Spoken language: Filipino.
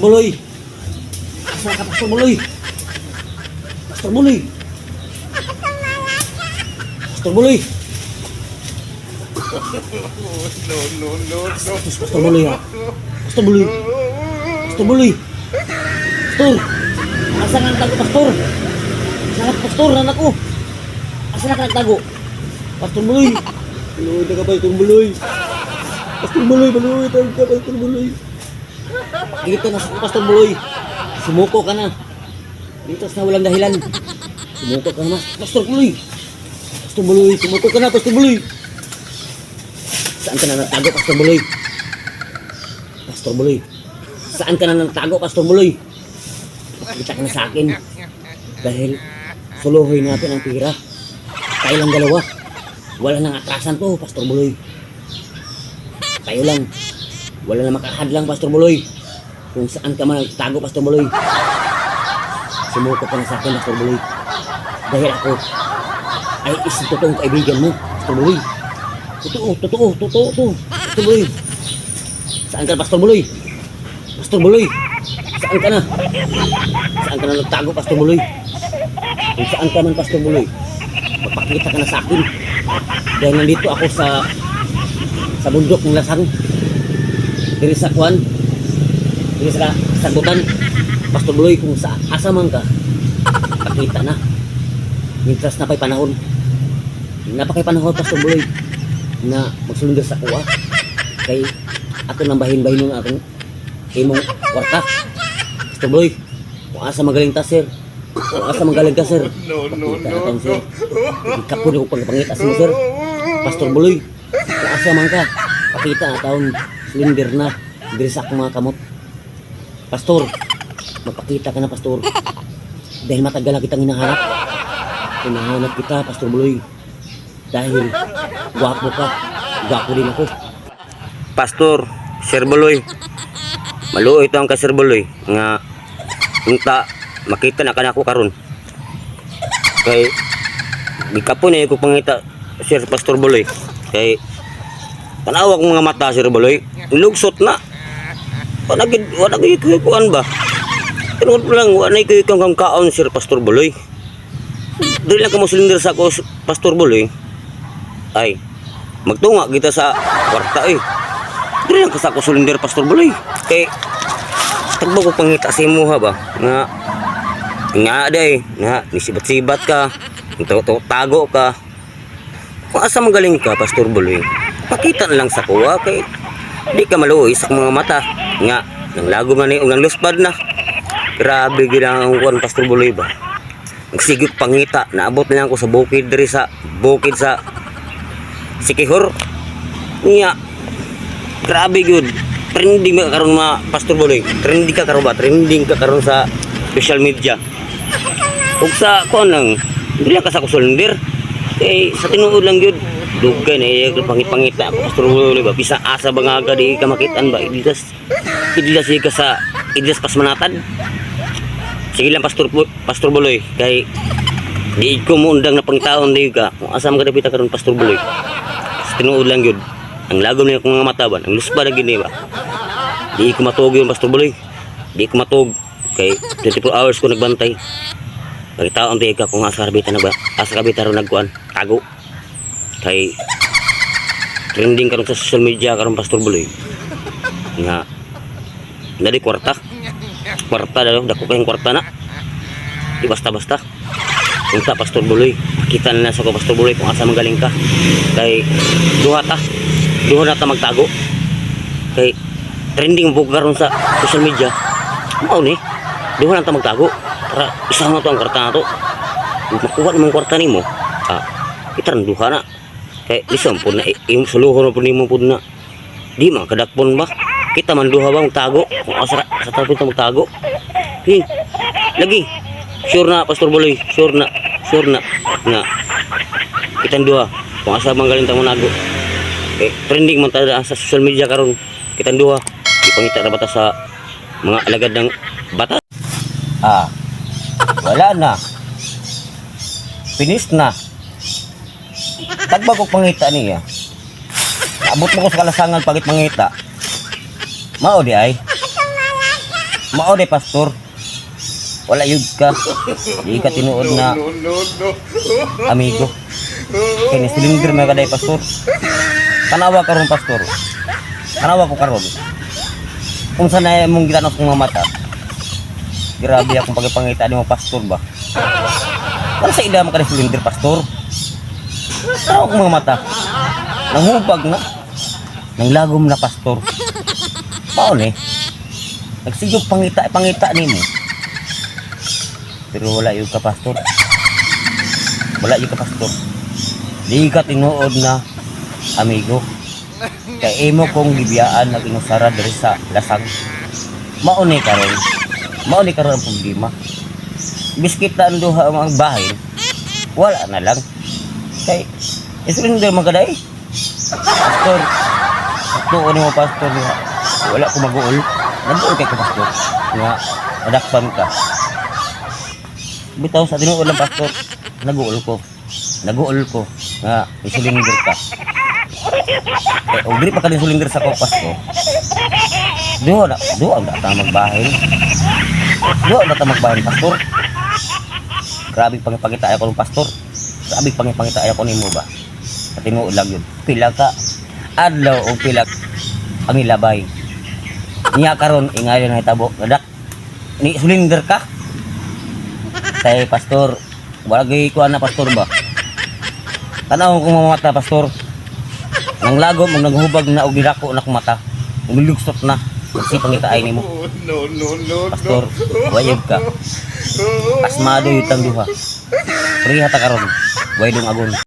Buloy. Asa ka, Pastor Buloy? Pastor Buloy. Pastor Buloy. No. Pastor Buloy ha. Pastor Buloy. Pastor Buloy. Pastor. Asa nga nagtago, Pastor? Asa nga, Pastor, anak ko. Asa nga nagtago? Pastor Buloy. Buloy, taga Pastor Buloy. Pastor Buloy, Buloy, taga Pastor Buloy. Dito na sa Pastor Buloy. Sumuko ka na. Dito na walang dahilan. Sumuko ka na, Pastor Buloy. Pastor Buloy, sumuko ka na, Pastor Buloy. Saan ka na nagtago, Pastor Buloy? Pastor Buloy. Saan ka na nagtago, Pastor Buloy? Pakita ka na sa akin. Dahil suluhin natin ang pira. Tayo lang dalawa. Wala nang atrasan to, Pastor Buloy. Tayo lang. Wala na makahadlang, Pastor Buloy. Kung saan ka man nagtago, Pastor Buloy. Sumuko ka na sa akin, Pastor Buloy. Dahil ako ay isang totoong kaibigan mo, Pastor Buloy. Totoo. Pastor Buloy. Saan ka na, Pastor Buloy? Pastor Buloy. Saan ka na? Saan ka na nagtago, Pastor Buloy? Kung saan ka man, Pastor Buloy, magpakita ka na sa akin. Dahil nandito ako sa bundok ng Lasang. Diri sa Kwan. Diri sa sagutan. Pastor Buloy, kung sa asa man ka, pakita na. Mintras na pa'y panahon. Napakay panahon, Pastor Buloy, na magsulundir sa kuwa. Kay ato nang bahin-bahin nun atong imong kwarta. Pastor Buloy, kung asa magaling ta, sir. Kung asa magaling ka, sir. Pakita na tayo, sir. Ikapon ako pagpangita sa mo, sir. Pastor Buloy, kung asa man ka, pakita na taon silindir na diri sa akong mga kamot. Pastor, magpakita ka na, Pastor. Dahil matagal na kitang hinahanap. Hinahanap kita, Pastor Buloy. Dahil gwapo ka, gwapo din ako. Pastor, Sir Buloy. Maluoy ito ang ka Sir Buloy nga unta makita na kanako karon. Kay gikapon na ko pangita Sir Pastor Buloy. Kay tanaw akong mga mata Sir Buloy, lugsot na. Wala gid kuan ba? Tinuod lang wala gid kang kaon Sir Pastor Buloy. Dili lang ka mo silindir sa ako Pastor Buloy. Ay magtunga kita sa kwarta eh. Dili lang ka sa ako silindir Pastor Buloy. Kay tagbo ko pangita sa imo ha ba nga day nga nisibat-sibat ka, tago ka. Kung asa magaling ka Pastor Buloy, pakita na lang sa kuwa kay di ka maluoy sa mga mata nga nang lago man ni og nang luspad na. Grabe gid ang kuan Pastor Buloy ba. Nagsigig pangita, naabot na lang ko sa bukid diri sa bukid sa Sikihor. Nya grabe gud. Trending ka karon mga Pastor Buloy. Trending ka karon ba? Trending ka karon sa social media. Ug sa kuan lang, dili ka sa kusulindir. Eh sa tinuod lang gyud dugay na iya pangit-pangita Pastor Buloy ba bisa asa bangaga di ka makitaan ba idilas ka sa idilas pas manatan. Sige lang Pastor Buloy kay di ko mo undang na pangitaon di ka kung asa man kadapita karon Pastor Buloy. Sa tinuod lang gyud ang lagom niya kong mga mata ba ang lusba na gini ba di ko matug yun Pastor Buloy, di ko matug kay 24 hours ko nagbantay. Pagkitaon di ka kung asa kabitan na ba asa kabitan ron nagkuan tago kay trending karon sa social media karon Pastor Buloy nga nadi kwarta daw dako kayong kwarta na di basta-basta unta Pastor Buloy kita na sa ko Pastor Buloy kung asa magaling ka kay duha na ta magtago kay trending po karon sa social media mao ni duha na ta magtago para isa na to ang kwarta na to makuha naman kwarta nimo kita rin duha na kay isang po na yung suluhon po nimo po na di man kadakpon ba kita man duha ba magtago kung asa sa tapos ta magtago lagi sure na Pastor Buloy sure na nga kita duha kung asa manggaling ta mo nago. Trending man tayo sa social media karon kita duha ipangita na bata sa mga alagad ng bata. Wala na, finish na. Tagba ko pangita niya, abot mo ko sa kalasangan pagit mangita mao di ay Mao de pastor. Wala yun ka. Di ka tinuod na No, no, no. amigo. Kaya ni silindir mga kaday pastor. Kanawa karon pastor. Kanawa ko karon. Kung sana mong gitanos kong mga mata. Grabe akong pagpangita ni mo pastor ba. Wala sa ila mga kaday silindir pastor. Kanawa kong mga mata. Nanghubag na. Nanglagom na pastor. Paon eh. Nagsigog pangita ni mo. Pero wala yung ka pastor. Wala yung ka pastor. Di ka tinuod na amigo. Kaya imo kong gibiyaan na inusara diri sa lasang. Mauni karon. Mauni karon ang problema. Biskit na ang duha ang bahay. Wala na lang. Kay isurinder magaday. Pastor. Tuon mo pastor nga. Wala ko mag-uol. Nag-uol kay ka pastor. Nga adakpan ka. Bitaw sa tinuod lang pastor. Nag-uol ko. Nga isilinder ka. O diri pa ka din sulinder sa kopas ko. Doon ang data magbahin. Doon ang data magbahin pastor. Grabe pangipangita ako ng pastor. Grabe pangipangita ako nimo ba. Sa tinuod lang yun. Pila ka adlaw o pila ang ilabay. Niya karon ingayon na hitabo. Nadak ni sulinder ka. Tay pastor, wala gay ko na pastor ba? Tanaw ko mamata pastor. Nang lagom ang naghubag na og gidako na kumata. Umulugsot na. Kasi pangitaay nimo. No, no, no, Pastor, wayog ka. Pasmado yutang duha. Priha ta karon. Way dong agon.